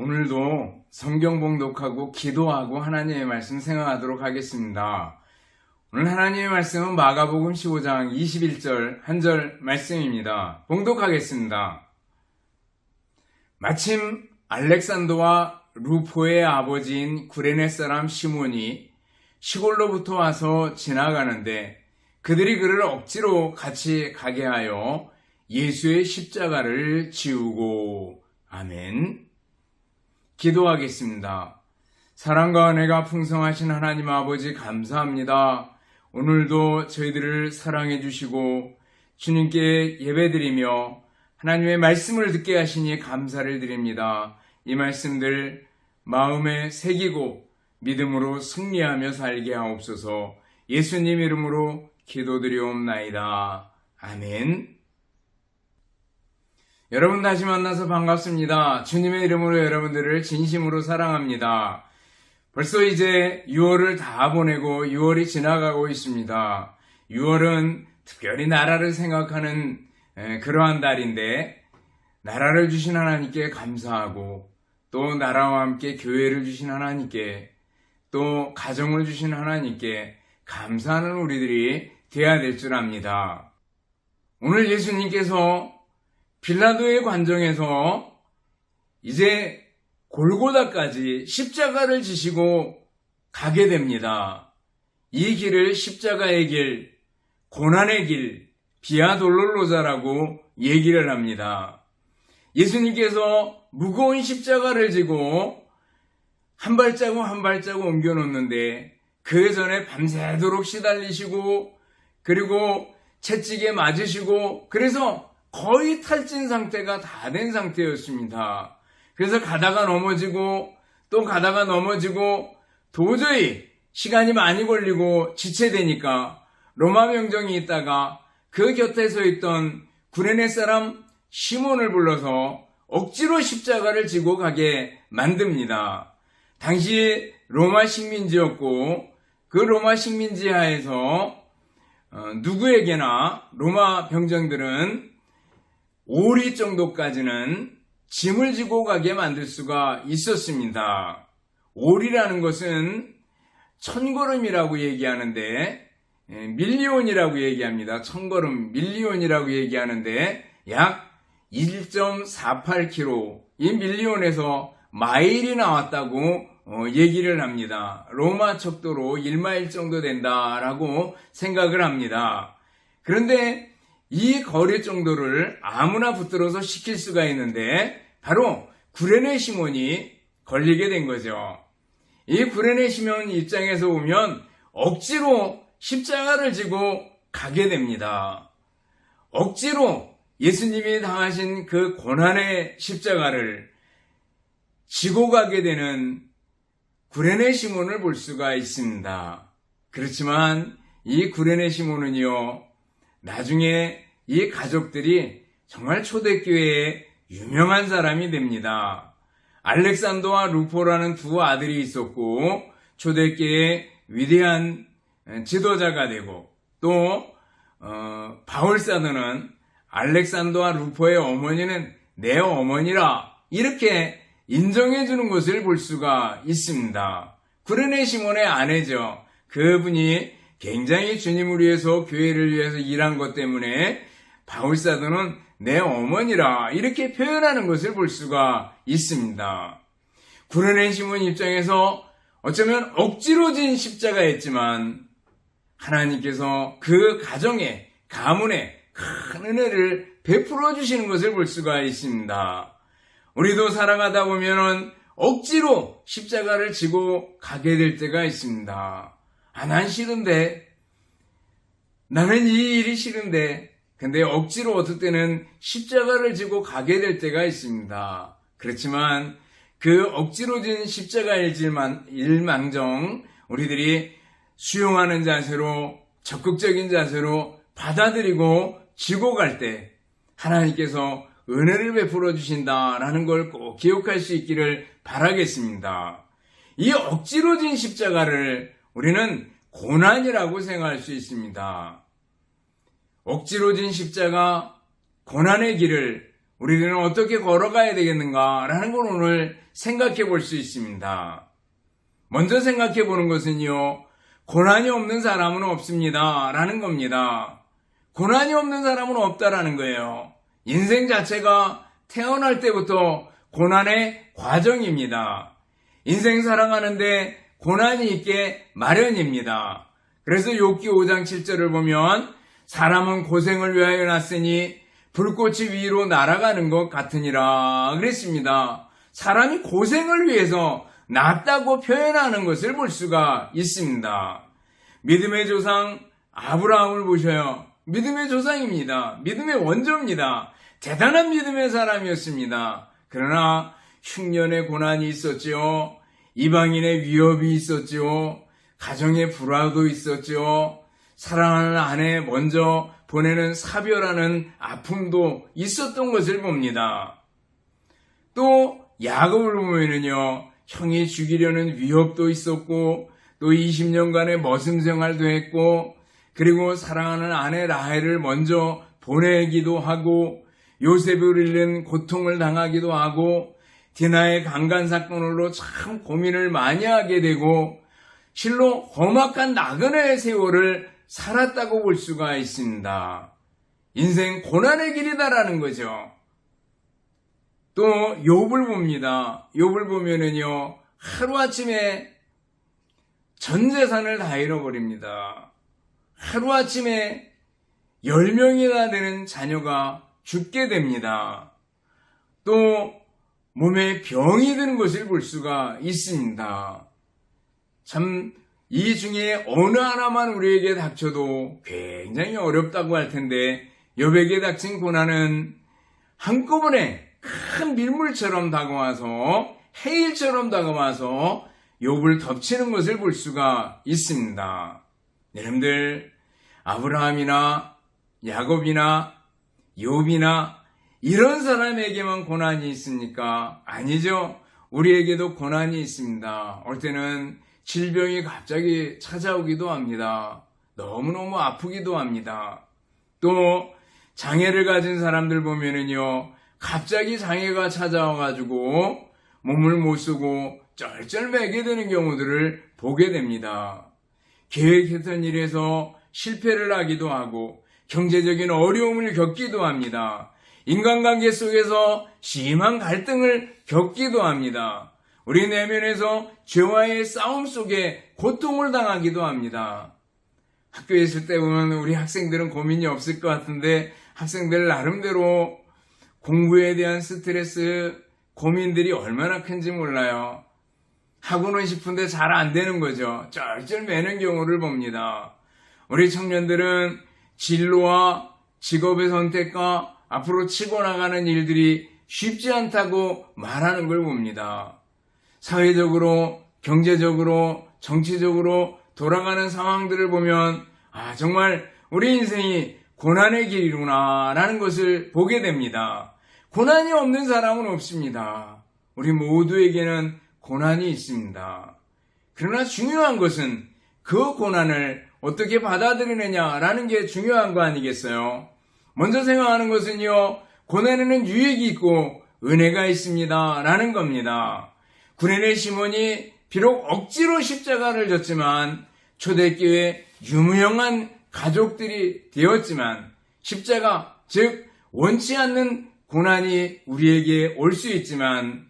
오늘도 성경 봉독하고 기도하고 하나님의 말씀 생각하도록 하겠습니다. 오늘 하나님의 말씀은 마가복음 15장 21절 한 절 말씀입니다. 봉독하겠습니다. 마침 알렉산더와 루포의 아버지인 구레네 사람 시몬이 시골로부터 와서 지나가는데 그들이 그를 억지로 같이 가게 하여 예수의 십자가를 지우고 아멘. 기도하겠습니다. 사랑과 은혜가 풍성하신 하나님 아버지 감사합니다. 오늘도 저희들을 사랑해 주시고 주님께 예배드리며 하나님의 말씀을 듣게 하시니 감사를 드립니다. 이 말씀들 마음에 새기고 믿음으로 승리하며 살게 하옵소서. 예수님 이름으로 기도드리옵나이다. 아멘. 여러분 다시 만나서 반갑습니다. 주님의 이름으로 여러분들을 진심으로 사랑합니다. 벌써 이제 6월을 다 보내고 6월이 지나가고 있습니다. 6월은 특별히 나라를 생각하는 그러한 달인데 나라를 주신 하나님께 감사하고 또 나라와 함께 교회를 주신 하나님께 또 가정을 주신 하나님께 감사하는 우리들이 되어야 될 줄 압니다. 오늘 예수님께서 빌라도의 관정에서 이제 골고다까지 십자가를 지시고 가게 됩니다. 이 길을 십자가의 길, 고난의 길, 비아 돌로로자라고 얘기를 합니다. 예수님께서 무거운 십자가를 지고 한 발자국 한 발자국 옮겨놓는데 그 전에 밤새도록 시달리시고 그리고 채찍에 맞으시고 그래서 거의 탈진 상태가 다 된 상태였습니다. 그래서 가다가 넘어지고 또 가다가 넘어지고 도저히 시간이 많이 걸리고 지체되니까 로마 병정이 있다가 그 곁에 서 있던 구레네 사람 시몬을 불러서 억지로 십자가를 지고 가게 만듭니다. 당시 로마 식민지였고 그 로마 식민지 하에서 누구에게나 로마 병정들은 오리 정도까지는 짐을 지고 가게 만들 수가 있었습니다. 오리라는 것은 천걸음이라고 얘기하는데 밀리온이라고 얘기합니다. 천걸음 밀리온이라고 얘기하는데 약 1.48km 이 밀리온에서 마일이 나왔다고 얘기를 합니다. 로마 척도로 1마일 정도 된다라고 생각을 합니다. 그런데 이 거리 정도를 아무나 붙들어서 시킬 수가 있는데 바로 구레네 시몬이 걸리게 된 거죠. 이 구레네 시몬 입장에서 보면 억지로 십자가를 지고 가게 됩니다. 억지로 예수님이 당하신 그 고난의 십자가를 지고 가게 되는 구레네 시몬을 볼 수가 있습니다. 그렇지만 이 구레네 시몬은요, 나중에 이 가족들이 정말 초대교회에 유명한 사람이 됩니다. 알렉산더와 루포라는 두 아들이 있었고 초대교회의 위대한 지도자가 되고 또 바울사도는 알렉산더와 루포의 어머니는 내 어머니라 이렇게 인정해 주는 것을 볼 수가 있습니다. 구레네 시몬의 아내죠. 그분이 굉장히 주님을 위해서 교회를 위해서 일한 것 때문에 바울사도는 내 어머니라 이렇게 표현하는 것을 볼 수가 있습니다. 구레네 시몬 입장에서 어쩌면 억지로 진 십자가였지만 하나님께서 그 가정에 가문에 큰 은혜를 베풀어 주시는 것을 볼 수가 있습니다. 우리도 살아가다 보면은 억지로 십자가를 지고 가게 될 때가 있습니다. 난 싫은데, 나는 이 일이 싫은데, 근데 억지로 어떨 때는 십자가를 지고 가게 될 때가 있습니다. 그렇지만 그 억지로 진 십자가일 일망정 우리들이 수용하는 자세로 적극적인 자세로 받아들이고 지고 갈 때 하나님께서 은혜를 베풀어 주신다라는 걸 꼭 기억할 수 있기를 바라겠습니다. 이 억지로 진 십자가를 우리는 고난이라고 생각할 수 있습니다. 억지로 진 십자가, 고난의 길을 우리들은 어떻게 걸어가야 되겠는가라는 걸 오늘 생각해 볼 수 있습니다. 먼저 생각해 보는 것은요, 고난이 없는 사람은 없습니다 라는 겁니다. 고난이 없는 사람은 없다라는 거예요. 인생 자체가 태어날 때부터 고난의 과정입니다. 인생 살아가는데 고난이 있게 마련입니다. 그래서 욥기 5장 7절을 보면 사람은 고생을 위하여 났으니 불꽃이 위로 날아가는 것 같으니라 그랬습니다. 사람이 고생을 위해서 났다고 표현하는 것을 볼 수가 있습니다. 믿음의 조상 아브라함을 보셔요. 믿음의 조상입니다. 믿음의 원조입니다. 대단한 믿음의 사람이었습니다. 그러나 흉년의 고난이 있었지요. 이방인의 위협이 있었지요. 가정의 불화도 있었지요. 사랑하는 아내 먼저 보내는 사별하는 아픔도 있었던 것을 봅니다. 또 야곱을 보면은요, 형이 죽이려는 위협도 있었고 또 20년간의 머슴 생활도 했고 그리고 사랑하는 아내 라헬을 먼저 보내기도 하고 요셉을 잃는 고통을 당하기도 하고 디나의 강간 사건으로 참 고민을 많이 하게 되고 실로 험악한 나그네의 세월을 살았다고 볼 수가 있습니다. 인생 고난의 길이다라는 거죠. 또 욥을 봅니다. 욥을 보면은요, 하루아침에 전 재산을 다 잃어버립니다. 하루아침에 10명이나 되는 자녀가 죽게 됩니다. 또 몸에 병이 드는 것을 볼 수가 있습니다. 참 이 중에 어느 하나만 우리에게 닥쳐도 굉장히 어렵다고 할 텐데 욥에게 닥친 고난은 한꺼번에 큰 밀물처럼 다가와서 해일처럼 다가와서 욥을 덮치는 것을 볼 수가 있습니다. 여러분들, 아브라함이나 야곱이나 욥이나 이런 사람에게만 고난이 있습니까? 아니죠. 우리에게도 고난이 있습니다. 어떨 때는 질병이 갑자기 찾아오기도 합니다. 너무너무 아프기도 합니다. 또 장애를 가진 사람들 보면은요, 갑자기 장애가 찾아와가지고 몸을 못 쓰고 쩔쩔매게 되는 경우들을 보게 됩니다. 계획했던 일에서 실패를 하기도 하고 경제적인 어려움을 겪기도 합니다. 인간관계 속에서 심한 갈등을 겪기도 합니다. 우리 내면에서 죄와의 싸움 속에 고통을 당하기도 합니다. 학교에 있을 때 보면 우리 학생들은 고민이 없을 것 같은데 학생들 나름대로 공부에 대한 스트레스, 고민들이 얼마나 큰지 몰라요. 하고는 싶은데 잘 안 되는 거죠. 쩔쩔매는 경우를 봅니다. 우리 청년들은 진로와 직업의 선택과 앞으로 치고 나가는 일들이 쉽지 않다고 말하는 걸 봅니다. 사회적으로, 경제적으로, 정치적으로 돌아가는 상황들을 보면 정말 우리 인생이 고난의 길이구나 라는 것을 보게 됩니다. 고난이 없는 사람은 없습니다. 우리 모두에게는 고난이 있습니다. 그러나 중요한 것은 그 고난을 어떻게 받아들이느냐라는 게 중요한 거 아니겠어요? 먼저 생각하는 것은요, 고난에는 유익이 있고 은혜가 있습니다 라는 겁니다. 구레네 시몬이 비록 억지로 십자가를 졌지만 초대교회 유명한 가족들이 되었지만 십자가, 즉 원치 않는 고난이 우리에게 올 수 있지만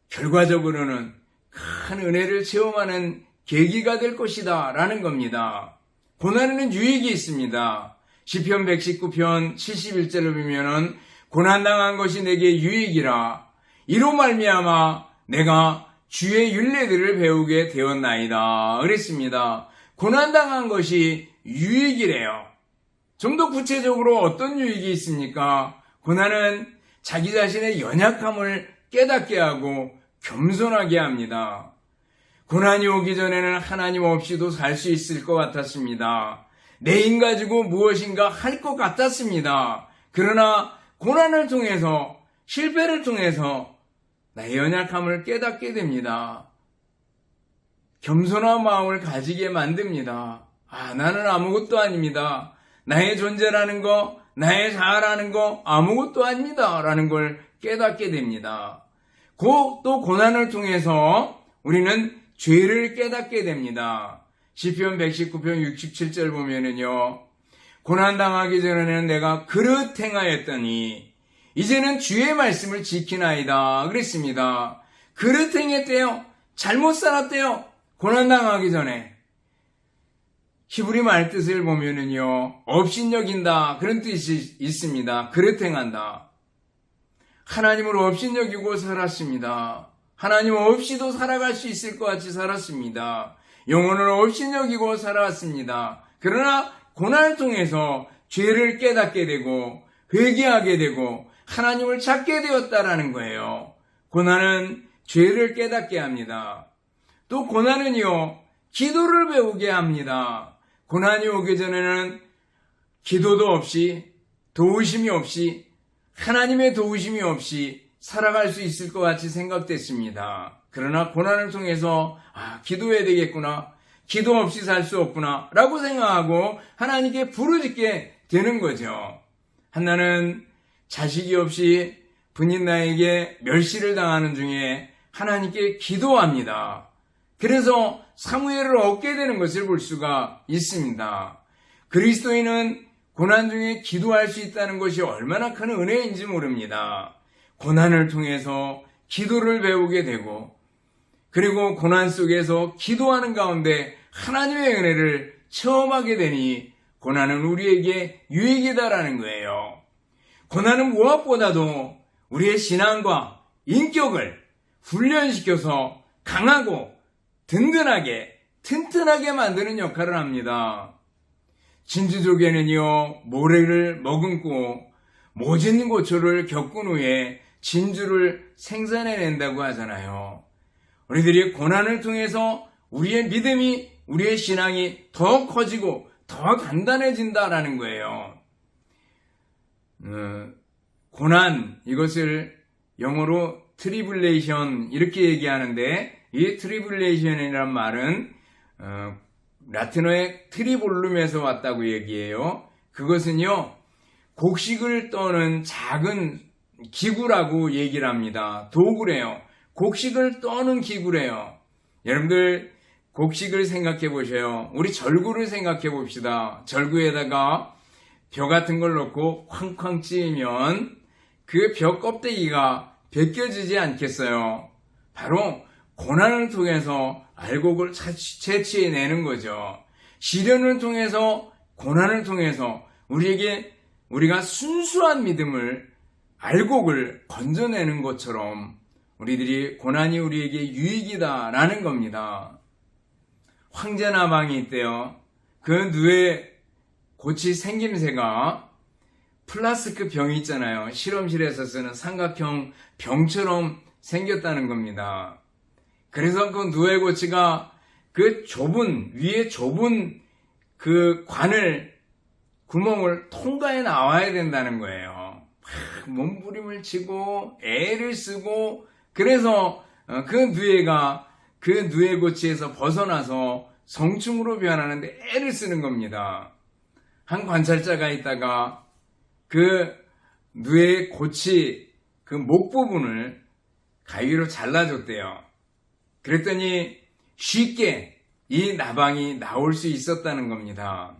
결과적으로는 큰 은혜를 체험하는 계기가 될 것이다 라는 겁니다. 고난에는 유익이 있습니다. 시편 119편 71절을 보면은 고난당한 것이 내게 유익이라 이로 말미암아 내가 주의 율례들을 배우게 되었나이다 그랬습니다. 고난당한 것이 유익이래요. 좀 더 구체적으로 어떤 유익이 있습니까? 고난은 자기 자신의 연약함을 깨닫게 하고 겸손하게 합니다. 고난이 오기 전에는 하나님 없이도 살 수 있을 것 같았습니다. 내 힘 가지고 무엇인가 할 것 같았습니다. 그러나 고난을 통해서, 실패를 통해서 나의 연약함을 깨닫게 됩니다. 겸손한 마음을 가지게 만듭니다. 나는 아무것도 아닙니다. 나의 존재라는 거, 나의 잘하는 거 아무것도 아닙니다 라는 걸 깨닫게 됩니다. 또 고난을 통해서 우리는 죄를 깨닫게 됩니다. 시편 119편 67절 보면은요, 고난당하기 전에는 내가 그릇 행하였더니 이제는 주의 말씀을 지키나이다 그랬습니다. 그릇 행했대요. 잘못 살았대요. 고난당하기 전에. 히브리 말뜻을 보면은요, 업신여긴다 그런 뜻이 있습니다. 그릇 행한다. 하나님을 업신여기고 살았습니다. 하나님 없이도 살아갈 수 있을 것 같이 살았습니다. 영혼을 업신여기고 살아왔습니다. 그러나 고난을 통해서 죄를 깨닫게 되고 회개하게 되고 하나님을 찾게 되었다라는 거예요. 고난은 죄를 깨닫게 합니다. 또 고난은요, 기도를 배우게 합니다. 고난이 오기 전에는 기도도 없이, 도우심이 없이, 하나님의 도우심이 없이 살아갈 수 있을 것 같이 생각됐습니다. 그러나 고난을 통해서 기도해야 되겠구나, 기도 없이 살 수 없구나 라고 생각하고 하나님께 부르짖게 되는 거죠. 한나는 자식이 없이 분인 나에게 멸시를 당하는 중에 하나님께 기도합니다. 그래서 사무엘을 얻게 되는 것을 볼 수가 있습니다. 그리스도인은 고난 중에 기도할 수 있다는 것이 얼마나 큰 은혜인지 모릅니다. 고난을 통해서 기도를 배우게 되고, 그리고 고난 속에서 기도하는 가운데 하나님의 은혜를 체험하게 되니 고난은 우리에게 유익이다라는 거예요. 고난은 무엇보다도 우리의 신앙과 인격을 훈련시켜서 강하고 든든하게 튼튼하게 만드는 역할을 합니다. 진주족에는요, 모래를 머금고 모진 고초를 겪은 후에 진주를 생산해낸다고 하잖아요. 우리들이 고난을 통해서 우리의 믿음이, 우리의 신앙이 더 커지고 더 단단해진다라는 거예요. 고난, 이것을 영어로 트리블레이션 이렇게 얘기하는데, 이 트리블레이션이라는 말은 라틴어의 트리볼룸에서 왔다고 얘기해요. 그것은요, 곡식을 떠는 작은 기구라고 얘기를 합니다. 도구래요. 곡식을 떠는 기구래요. 여러분들 곡식을 생각해 보세요. 우리 절구를 생각해 봅시다. 절구에다가 벼 같은 걸 넣고 쾅쾅 찌으면 그 벼 껍데기가 벗겨지지 않겠어요. 바로 고난을 통해서 알곡을 채취해내는 거죠. 시련을 통해서, 고난을 통해서 우리가 순수한 믿음을, 알곡을 건져내는 것처럼 우리들이 고난이 우리에게 유익이다라는 겁니다. 황제 나방이 있대요. 그 뇌 고치 생김새가 플라스크 병이 있잖아요. 실험실에서 쓰는 삼각형 병처럼 생겼다는 겁니다. 그래서 그 누에고치가 그 위에 좁은 그 구멍을 통과해 나와야 된다는 거예요. 몸부림을 치고 애를 쓰고, 그래서 그 누에고치에서 벗어나서 성충으로 변하는데 애를 쓰는 겁니다. 한 관찰자가 있다가 그 누에고치 그 목 부분을 가위로 잘라줬대요. 그랬더니 쉽게 이 나방이 나올 수 있었다는 겁니다.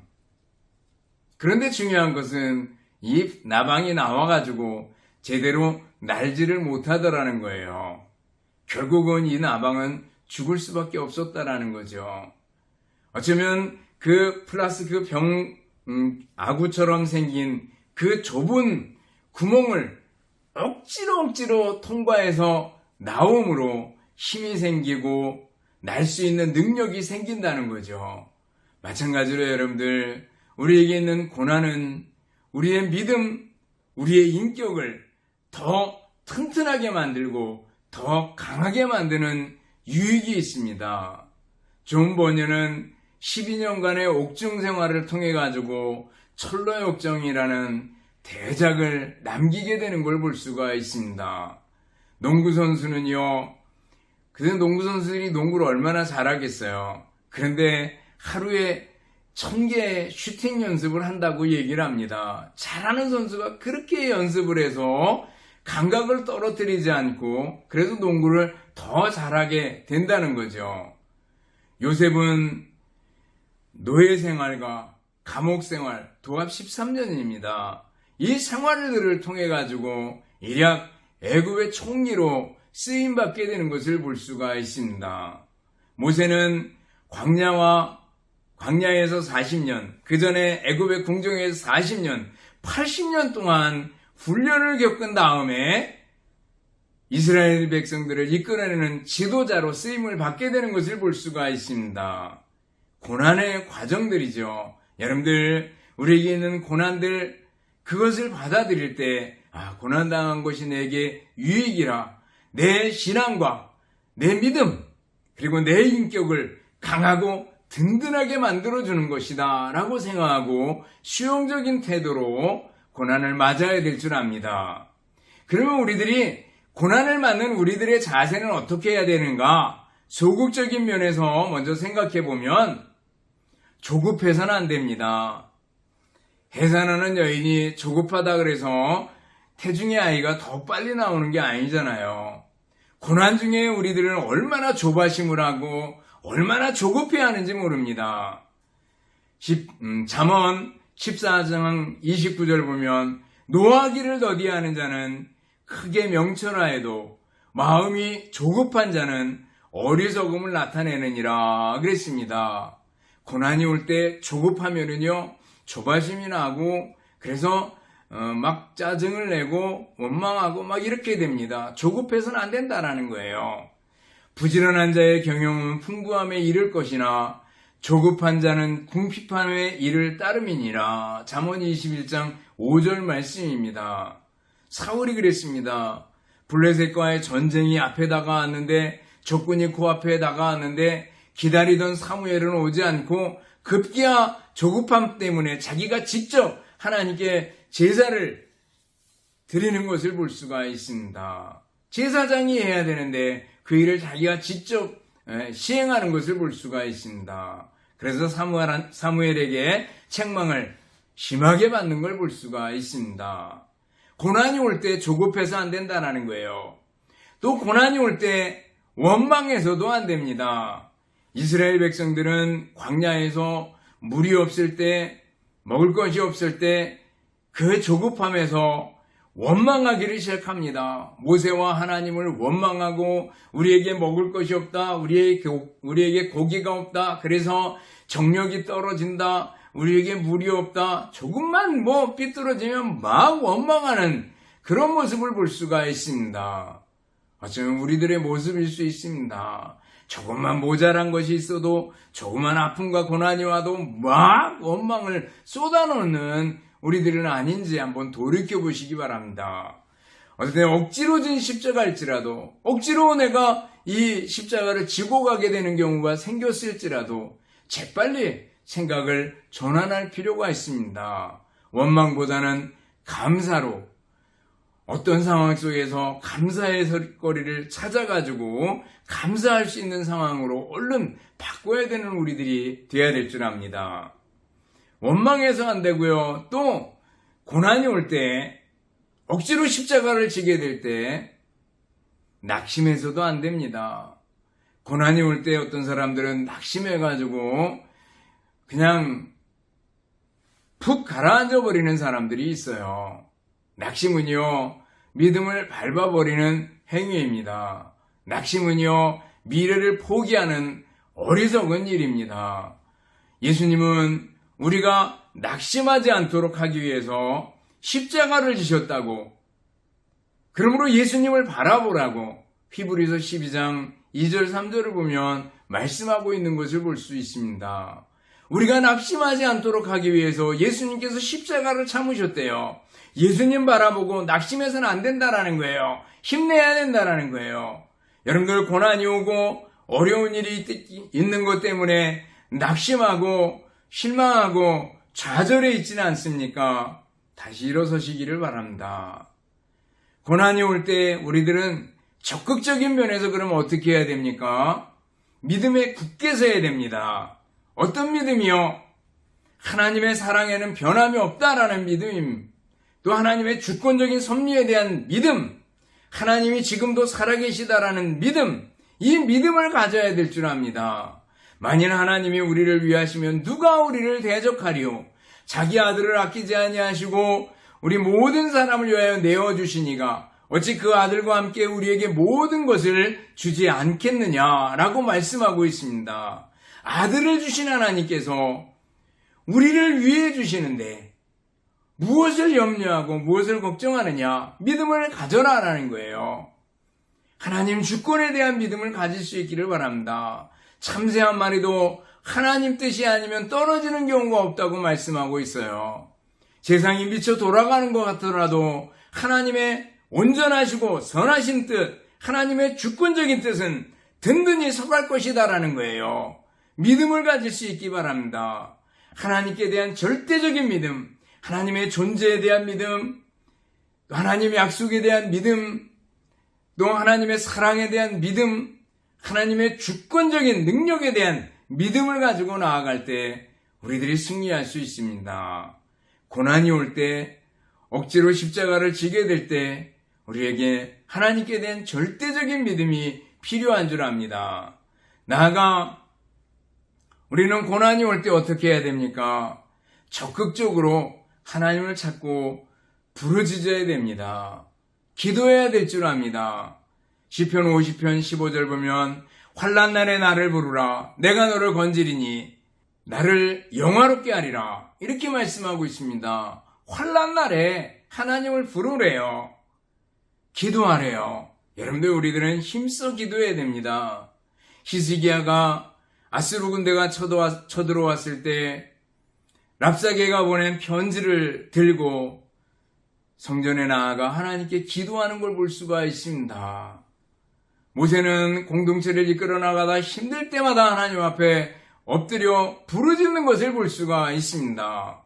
그런데 중요한 것은 이 나방이 나와가지고 제대로 날지를 못하더라는 거예요. 결국은 이 나방은 죽을 수밖에 없었다라는 거죠. 어쩌면 그 플라스틱 아구처럼 생긴 그 좁은 구멍을 억지로 통과해서 나옴으로 힘이 생기고 날 수 있는 능력이 생긴다는 거죠. 마찬가지로 여러분들, 우리에게 있는 고난은 우리의 믿음, 우리의 인격을 더 튼튼하게 만들고 더 강하게 만드는 유익이 있습니다. 존 버녀는 12년간의 옥중 생활을 통해 가지고 철로역정이라는 대작을 남기게 되는 걸 볼 수가 있습니다. 농구선수는요, 농구선수들이 농구를 얼마나 잘하겠어요. 그런데 하루에 1000개 슈팅 연습을 한다고 얘기를 합니다. 잘하는 선수가 그렇게 연습을 해서 감각을 떨어뜨리지 않고 그래서 농구를 더 잘하게 된다는 거죠. 요셉은 노예 생활과 감옥 생활 도합 13년입니다. 이 생활들을 통해 가지고 일약 애굽의 총리로 쓰임 받게 되는 것을 볼 수가 있습니다. 모세는 광야에서 40년, 그 전에 애굽의 궁정에서 40년, 80년 동안 훈련을 겪은 다음에 이스라엘 백성들을 이끌어내는 지도자로 쓰임을 받게 되는 것을 볼 수가 있습니다. 고난의 과정들이죠. 여러분들, 우리에게 있는 고난들, 그것을 받아들일 때, 고난당한 것이 내게 유익이라, 내 신앙과 내 믿음, 그리고 내 인격을 강하고 든든하게 만들어주는 것이다 라고 생각하고 수용적인 태도로 고난을 맞아야 될 줄 압니다. 그러면 우리들이 고난을 맞는 우리들의 자세는 어떻게 해야 되는가? 소극적인 면에서 먼저 생각해 보면 조급해서는 안 됩니다. 해산하는 여인이 조급하다 그래서 태중의 아이가 더 빨리 나오는 게 아니잖아요. 고난 중에 우리들은 얼마나 조바심을 하고 얼마나 조급해야 하는지 모릅니다. 잠언 14장 29절 보면 노하기를 더디하는 자는 크게 명철하여도 마음이 조급한 자는 어리석음을 나타내느니라 그랬습니다. 고난이 올 때 조급하면은요 조바심이 나고 그래서 막 짜증을 내고 원망하고 막 이렇게 됩니다. 조급해서는 안 된다라는 거예요. 부지런한 자의 경영은 풍부함에 이를 것이나 조급한 자는 궁핍함에 이를 따름이니라. 잠언 21장 5절 말씀입니다. 사울이 그랬습니다. 블레셋과의 전쟁이 앞에 다가왔는데 적군이 코앞에 다가왔는데 기다리던 사무엘은 오지 않고 급기야 조급함 때문에 자기가 직접 하나님께 제사를 드리는 것을 볼 수가 있습니다. 제사장이 해야 되는데 그 일을 자기가 직접 시행하는 것을 볼 수가 있습니다. 그래서 사무엘에게 책망을 심하게 받는 걸 볼 수가 있습니다. 고난이 올 때 조급해서 안 된다는 거예요. 또 고난이 올 때 원망해서도 안 됩니다. 이스라엘 백성들은 광야에서 물이 없을 때, 먹을 것이 없을 때 그 조급함에서 원망하기를 시작합니다. 모세와 하나님을 원망하고 우리에게 먹을 것이 없다. 우리에게 고기가 없다. 그래서 정력이 떨어진다. 우리에게 물이 없다. 조금만 삐뚤어지면 막 원망하는 그런 모습을 볼 수가 있습니다. 어쩌면 우리들의 모습일 수 있습니다. 조금만 모자란 것이 있어도 조그만 아픔과 고난이 와도 막 원망을 쏟아놓는 우리들은 아닌지 한번 돌이켜보시기 바랍니다. 어쨌든 억지로 진 십자가일지라도 억지로 내가 이 십자가를 지고 가게 되는 경우가 생겼을지라도 재빨리 생각을 전환할 필요가 있습니다. 원망보다는 감사로 어떤 상황 속에서 감사의 거리를 찾아가지고 감사할 수 있는 상황으로 얼른 바꿔야 되는 우리들이 되어야 될 줄 압니다. 원망해서 안 되고요. 또 고난이 올 때 억지로 십자가를 지게 될 때 낙심해서도 안 됩니다. 고난이 올 때 어떤 사람들은 낙심해가지고 그냥 푹 가라앉아 버리는 사람들이 있어요. 낙심은요, 믿음을 밟아버리는 행위입니다. 낙심은요, 미래를 포기하는 어리석은 일입니다. 예수님은 우리가 낙심하지 않도록 하기 위해서 십자가를 지셨다고, 그러므로 예수님을 바라보라고 히브리서 12장 2절 3절을 보면 말씀하고 있는 것을 볼 수 있습니다. 우리가 낙심하지 않도록 하기 위해서 예수님께서 십자가를 참으셨대요. 예수님 바라보고 낙심해서는 안 된다라는 거예요. 힘내야 된다라는 거예요. 여러분들 고난이 오고 어려운 일이 있는 것 때문에 낙심하고 실망하고 좌절해 있지는 않습니까? 다시 일어서시기를 바랍니다. 고난이 올 때 우리들은 적극적인 면에서 그러면 어떻게 해야 됩니까? 믿음에 굳게 서야 됩니다. 어떤 믿음이요? 하나님의 사랑에는 변함이 없다라는 믿음, 또 하나님의 주권적인 섭리에 대한 믿음, 하나님이 지금도 살아계시다라는 믿음, 이 믿음을 가져야 될 줄 압니다. 만일 하나님이 우리를 위하시면 누가 우리를 대적하리요? 자기 아들을 아끼지 아니하시고 우리 모든 사람을 위하여 내어주시니가 어찌 그 아들과 함께 우리에게 모든 것을 주지 않겠느냐라고 말씀하고 있습니다. 아들을 주신 하나님께서 우리를 위해 주시는데 무엇을 염려하고 무엇을 걱정하느냐? 믿음을 가져라라는 거예요. 하나님 주권에 대한 믿음을 가질 수 있기를 바랍니다. 참새 한 마리도 하나님 뜻이 아니면 떨어지는 경우가 없다고 말씀하고 있어요. 세상이 미쳐 돌아가는 것 같더라도 하나님의 온전하시고 선하신 뜻, 하나님의 주권적인 뜻은 든든히 서갈 것이다라는 거예요. 믿음을 가질 수 있기 바랍니다. 하나님께 대한 절대적인 믿음, 하나님의 존재에 대한 믿음, 또 하나님의 약속에 대한 믿음, 또 하나님의 사랑에 대한 믿음, 하나님의 주권적인 능력에 대한 믿음을 가지고 나아갈 때 우리들이 승리할 수 있습니다. 고난이 올 때, 억지로 십자가를 지게 될 때 우리에게 하나님께 대한 절대적인 믿음이 필요한 줄 압니다. 나아가 우리는 고난이 올 때 어떻게 해야 됩니까? 적극적으로 하나님을 찾고 부르짖어야 됩니다. 기도해야 될 줄 압니다. 시편 50편 15절 보면 환난 날에 나를 부르라 내가 너를 건지리니 나를 영화롭게 하리라 이렇게 말씀하고 있습니다. 환난 날에 하나님을 부르래요. 기도하래요. 여러분들 우리들은 힘써 기도해야 됩니다. 히스기야가 아스루 군대가 쳐들어왔을 때 랍사게가 보낸 편지를 들고 성전에 나아가 하나님께 기도하는 걸 볼 수가 있습니다. 모세는 공동체를 이끌어 나가다 힘들 때마다 하나님 앞에 엎드려 부르짖는 것을 볼 수가 있습니다.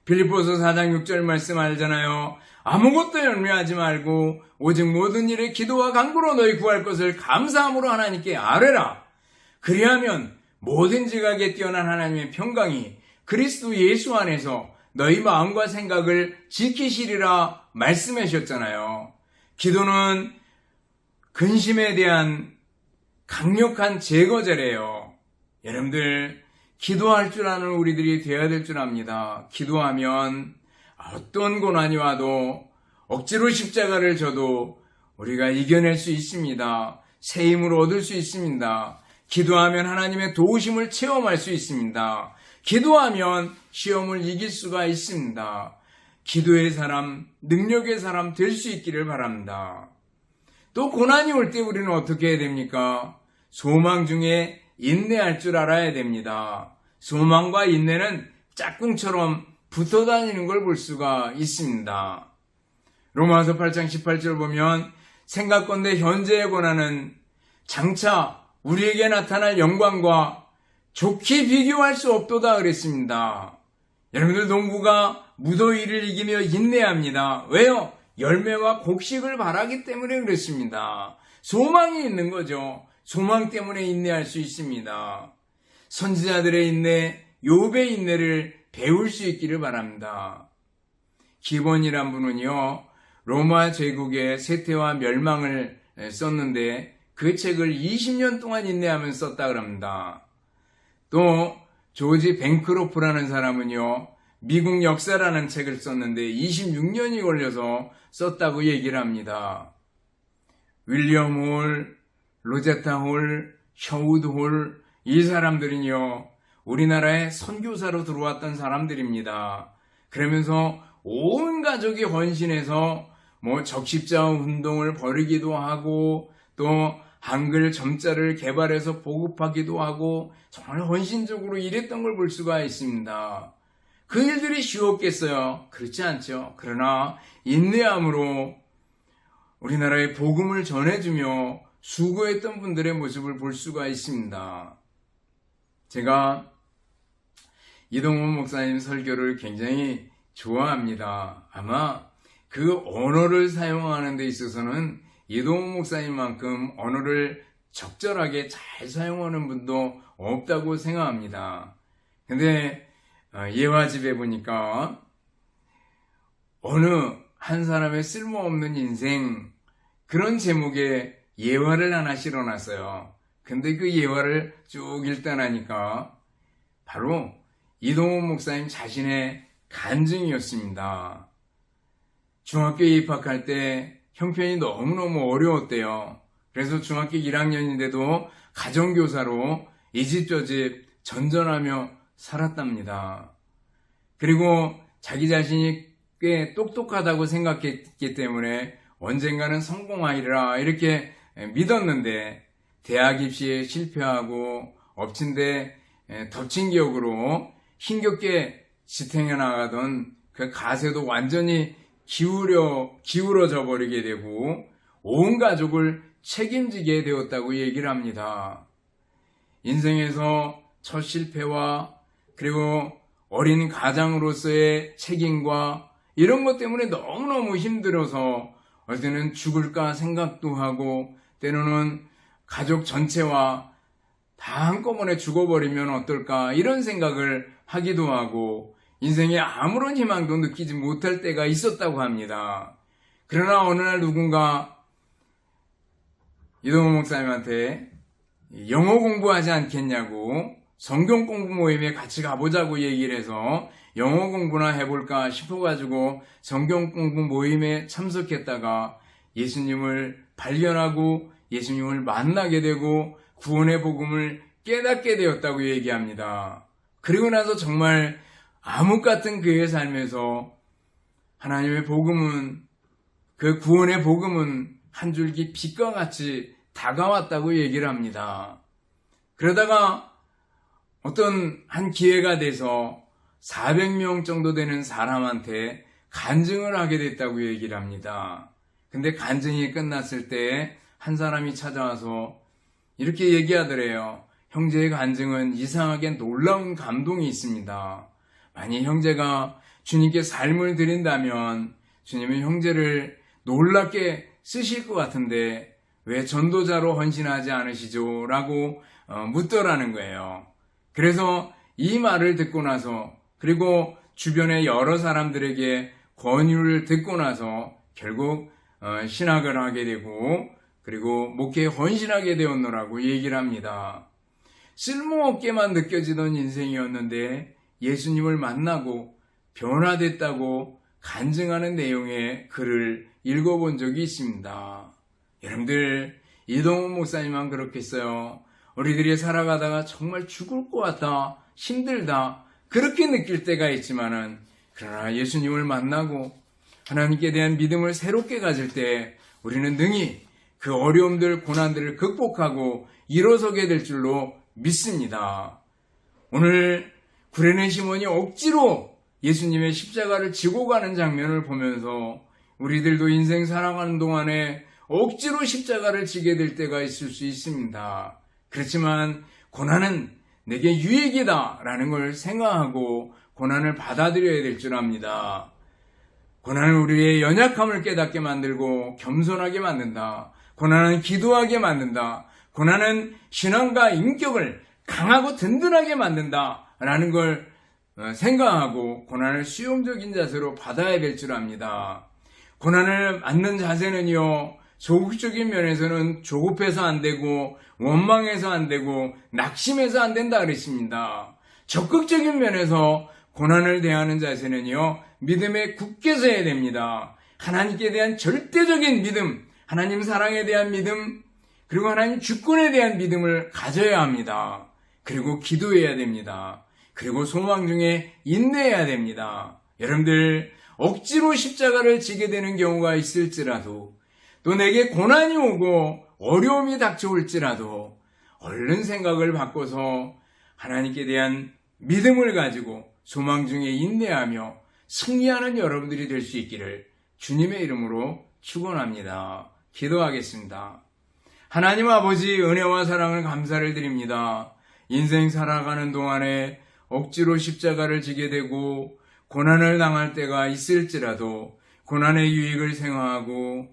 빌립보서 4장 6절 말씀 알잖아요. 아무것도 염려하지 말고 오직 모든 일에 기도와 간구로 너희 구할 것을 감사함으로 하나님께 아뢰라. 그리하면 모든 지각에 뛰어난 하나님의 평강이 그리스도 예수 안에서 너희 마음과 생각을 지키시리라 말씀하셨잖아요. 기도는 근심에 대한 강력한 제거제래요. 여러분들 기도할 줄 아는 우리들이 되어야 될 줄 압니다. 기도하면 어떤 고난이 와도 억지로 십자가를 져도 우리가 이겨낼 수 있습니다. 새 힘을 얻을 수 있습니다. 기도하면 하나님의 도우심을 체험할 수 있습니다. 기도하면 시험을 이길 수가 있습니다. 기도의 사람, 능력의 사람 될 수 있기를 바랍니다. 또 고난이 올 때 우리는 어떻게 해야 됩니까? 소망 중에 인내할 줄 알아야 됩니다. 소망과 인내는 짝꿍처럼 붙어 다니는 걸 볼 수가 있습니다. 로마서 8장 18절 보면 생각건대 현재의 고난은 장차 우리에게 나타날 영광과 좋게 비교할 수 없도다 그랬습니다. 여러분들 농부가 무더위를 이기며 인내합니다. 왜요? 열매와 곡식을 바라기 때문에 그렇습니다. 소망이 있는 거죠. 소망 때문에 인내할 수 있습니다. 선지자들의 인내, 욥의 인내를 배울 수 있기를 바랍니다. 기본이란 분은요, 로마 제국의 쇠퇴와 멸망을 썼는데 그 책을 20년 동안 인내하면서 썼다 그럽니다. 또 조지 뱅크로프라는 사람은요, 미국 역사라는 책을 썼는데 26년이 걸려서 썼다고 얘기를 합니다. 윌리엄 홀, 로제타 홀, 셔우드 홀, 이 사람들은요, 우리나라에 선교사로 들어왔던 사람들입니다. 그러면서 온 가족이 헌신해서 적십자 운동을 벌이기도 하고 또 한글 점자를 개발해서 보급하기도 하고 정말 헌신적으로 일했던 걸 볼 수가 있습니다. 그 일들이 쉬웠겠어요? 그렇지 않죠. 그러나 인내함으로 우리나라의 복음을 전해주며 수고했던 분들의 모습을 볼 수가 있습니다. 제가 이동훈 목사님 설교를 굉장히 좋아합니다. 아마 그 언어를 사용하는 데 있어서는 이동훈 목사님만큼 언어를 적절하게 잘 사용하는 분도 없다고 생각합니다. 근데 예화집에 보니까 어느 한 사람의 쓸모없는 인생 그런 제목의 예화를 하나 실어놨어요. 근데 그 예화를 쭉 읽다 나니까 바로 이동훈 목사님 자신의 간증이었습니다. 중학교에 입학할 때 형편이 너무너무 어려웠대요. 그래서 중학교 1학년인데도 가정교사로 이 집 저 집 전전하며 살았답니다. 그리고 자기 자신이 꽤 똑똑하다고 생각했기 때문에 언젠가는 성공하리라 이렇게 믿었는데 대학 입시에 실패하고 엎친 데 덮친 격으로 힘겹게 지탱해 나가던 그 가세도 완전히 기울어져 버리게 되고 온 가족을 책임지게 되었다고 얘기를 합니다. 인생에서 첫 실패와 그리고 어린 가장으로서의 책임과 이런 것 때문에 너무너무 힘들어서 어떨 때는 죽을까 생각도 하고 때로는 가족 전체와 다 한꺼번에 죽어버리면 어떨까 이런 생각을 하기도 하고 인생에 아무런 희망도 느끼지 못할 때가 있었다고 합니다. 그러나 어느 날 누군가 이동훈 목사님한테 영어 공부하지 않겠냐고 성경 공부 모임에 같이 가보자고 얘기를 해서 영어 공부나 해볼까 싶어가지고 성경 공부 모임에 참석했다가 예수님을 발견하고 예수님을 만나게 되고 구원의 복음을 깨닫게 되었다고 얘기합니다. 그리고 나서 정말 암흑 같은 그의 삶에서 하나님의 복음은 그 구원의 복음은 한 줄기 빛과 같이 다가왔다고 얘기를 합니다. 그러다가 어떤 한 기회가 돼서 400명 정도 되는 사람한테 간증을 하게 됐다고 얘기를 합니다. 근데 간증이 끝났을 때 한 사람이 찾아와서 이렇게 얘기하더래요. 형제의 간증은 이상하게 놀라운 감동이 있습니다. 만약 형제가 주님께 삶을 드린다면 주님은 형제를 놀랍게 쓰실 것 같은데 왜 전도자로 헌신하지 않으시죠? 라고 묻더라는 거예요. 그래서 이 말을 듣고 나서 그리고 주변의 여러 사람들에게 권유를 듣고 나서 결국 신학을 하게 되고 그리고 목회에 헌신하게 되었노라고 얘기를 합니다. 쓸모없게만 느껴지던 인생이었는데 예수님을 만나고 변화됐다고 간증하는 내용의 글을 읽어본 적이 있습니다. 여러분들 이동훈 목사님만 그렇겠어요. 우리들이 살아가다가 정말 죽을 것 같다, 힘들다 그렇게 느낄 때가 있지만은 그러나 예수님을 만나고 하나님께 대한 믿음을 새롭게 가질 때 우리는 능히 그 어려움들, 고난들을 극복하고 일어서게 될 줄로 믿습니다. 오늘 구레네 시몬이 억지로 예수님의 십자가를 지고 가는 장면을 보면서 우리들도 인생 살아가는 동안에 억지로 십자가를 지게 될 때가 있을 수 있습니다. 그렇지만 고난은 내게 유익이다 라는 걸 생각하고 고난을 받아들여야 될 줄 압니다. 고난은 우리의 연약함을 깨닫게 만들고 겸손하게 만든다. 고난은 기도하게 만든다. 고난은 신앙과 인격을 강하고 든든하게 만든다 라는 걸 생각하고 고난을 수용적인 자세로 받아야 될 줄 압니다. 고난을 맞는 자세는요, 조국적인 면에서는 조급해서 안 되고 원망해서 안 되고 낙심해서 안 된다 그랬습니다. 적극적인 면에서 고난을 대하는 자세는요, 믿음에 굳게 서야 됩니다. 하나님께 대한 절대적인 믿음, 하나님 사랑에 대한 믿음, 그리고 하나님 주권에 대한 믿음을 가져야 합니다. 그리고 기도해야 됩니다. 그리고 소망 중에 인내해야 됩니다. 여러분들 억지로 십자가를 지게 되는 경우가 있을지라도 또 내게 고난이 오고 어려움이 닥쳐올지라도 얼른 생각을 바꿔서 하나님께 대한 믿음을 가지고 소망 중에 인내하며 승리하는 여러분들이 될 수 있기를 주님의 이름으로 축원합니다. 기도하겠습니다. 하나님 아버지 은혜와 사랑을 감사를 드립니다. 인생 살아가는 동안에 억지로 십자가를 지게 되고 고난을 당할 때가 있을지라도 고난의 유익을 생각하고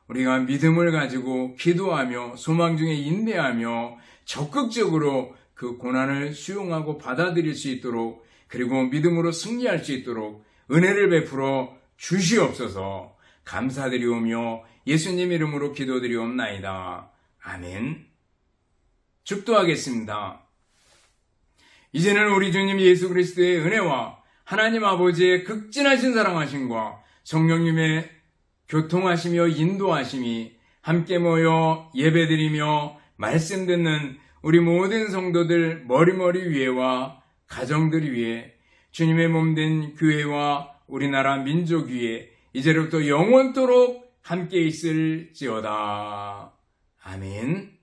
우리가 믿음을 가지고 기도하며 소망 중에 인내하며 적극적으로 그 고난을 수용하고 받아들일 수 있도록 그리고 믿음으로 승리할 수 있도록 은혜를 베풀어 주시옵소서. 감사드리오며 예수님 이름으로 기도드리옵나이다. 아멘. 축도하겠습니다. 이제는 우리 주님 예수 그리스도의 은혜와 하나님 아버지의 극진하신 사랑하심과 성령님의 교통하시며 인도하심이 함께 모여 예배드리며 말씀 듣는 우리 모든 성도들 머리머리 위에와 가정들 위에 주님의 몸된 교회와 우리나라 민족 위에 이제로부터 영원토록 함께 있을지어다. 아멘.